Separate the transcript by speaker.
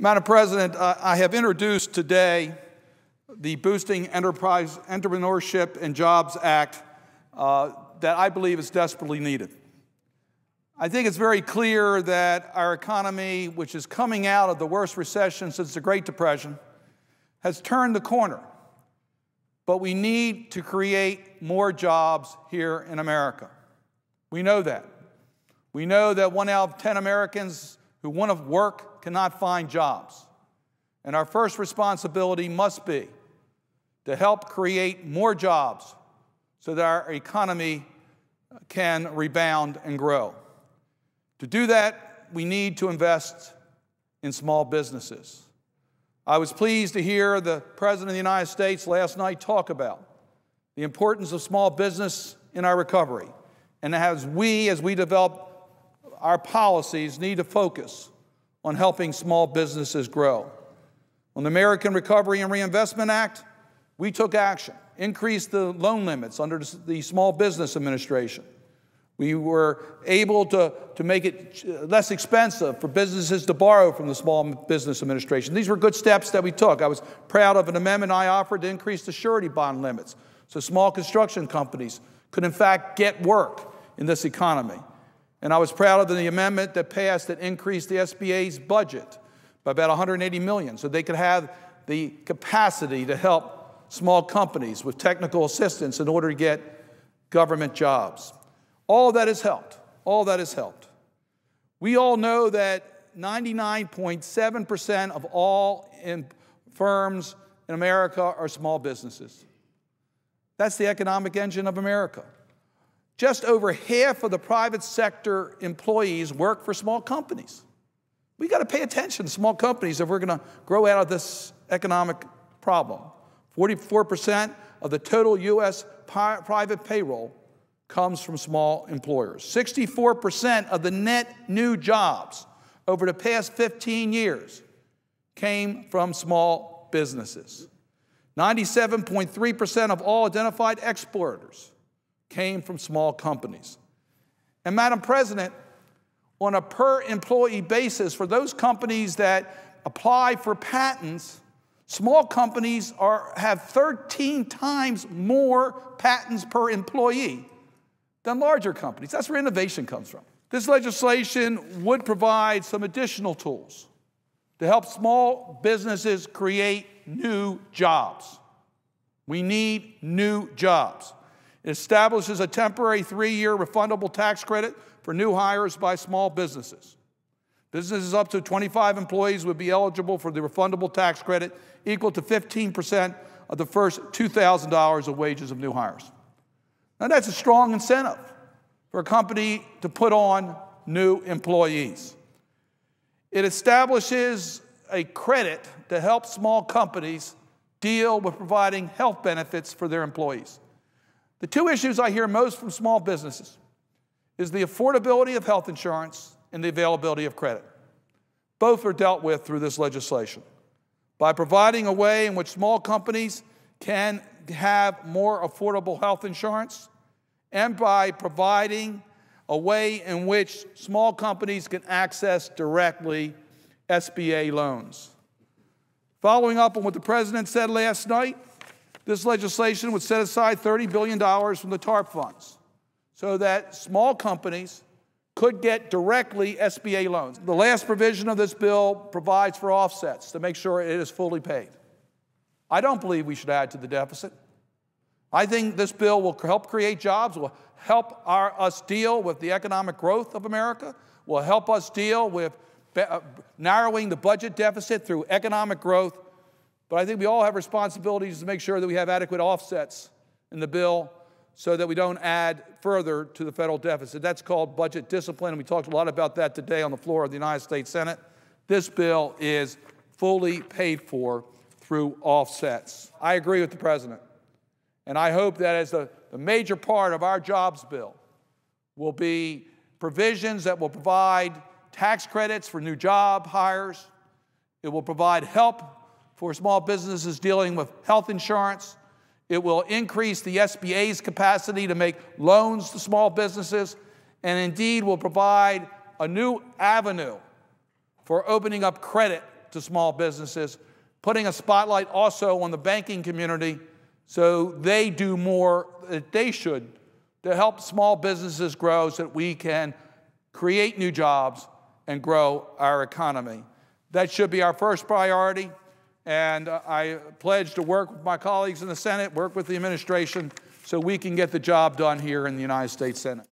Speaker 1: Madam President, I have introduced today the Boosting Entrepreneurship and Jobs Act that I believe is desperately needed. I think it's very clear that our economy, which is coming out of the worst recession since the Great Depression, has turned the corner. But we need to create more jobs here in America. We know that. We know that 1 out of 10 Americans who want to work cannot find jobs. And our first responsibility must be to help create more jobs so that our economy can rebound and grow. To do that, we need to invest in small businesses. I was pleased to hear the President of the United States last night talk about the importance of small business in our recovery, and as we develop our policies, need to focus on helping small businesses grow. On the American Recovery and Reinvestment Act, we took action, increased the loan limits under the Small Business Administration. We were able to make it less expensive for businesses to borrow from the Small Business Administration. These were good steps that we took. I was proud of an amendment I offered to increase the surety bond limits so small construction companies could in fact get work in this economy. And I was proud of the amendment that passed that increased the SBA's budget by about $180 million so they could have the capacity to help small companies with technical assistance in order to get government jobs. All that has helped. All that has helped. We all know that 99.7% of all firms in America are small businesses. That's the economic engine of America. Just over half of the private sector employees work for small companies. We've got to pay attention to small companies if we're going to grow out of this economic problem. 44% of the total U.S. private payroll comes from small employers. 64% of the net new jobs over the past 15 years came from small businesses. 97.3% of all identified exporters came from small companies. And Madam President, on a per employee basis, for those companies that apply for patents, small companies have 13 times more patents per employee than larger companies. That's where innovation comes from. This legislation would provide some additional tools to help small businesses create new jobs. We need new jobs. It establishes a temporary 3-year refundable tax credit for new hires by small businesses. Businesses up to 25 employees would be eligible for the refundable tax credit equal to 15% of the first $2,000 of wages of new hires. Now that's a strong incentive for a company to put on new employees. It establishes a credit to help small companies deal with providing health benefits for their employees. The two issues I hear most from small businesses is the affordability of health insurance and the availability of credit. Both are dealt with through this legislation. By providing a way in which small companies can have more affordable health insurance, and by providing a way in which small companies can access directly SBA loans. Following up on what the President said last night, this legislation would set aside $30 billion from the TARP funds so that small companies could get directly SBA loans. The last provision of this bill provides for offsets to make sure it is fully paid. I don't believe we should add to the deficit. I think this bill will help create jobs, will help us deal with the economic growth of America, will help us deal with narrowing the budget deficit through economic growth. But I think we all have responsibilities to make sure that we have adequate offsets in the bill so that we don't add further to the federal deficit. That's called budget discipline, and we talked a lot about that today on the floor of the United States Senate. This bill is fully paid for through offsets. I agree with the President, and I hope that as the major part of our jobs bill will be provisions that will provide tax credits for new job hires. It will provide help for small businesses dealing with health insurance. It will increase the SBA's capacity to make loans to small businesses, and indeed will provide a new avenue for opening up credit to small businesses, putting a spotlight also on the banking community so they do more that they should to help small businesses grow so that we can create new jobs and grow our economy. That should be our first priority, and I pledge to work with my colleagues in the Senate, work with the administration, so we can get the job done here in the United States Senate.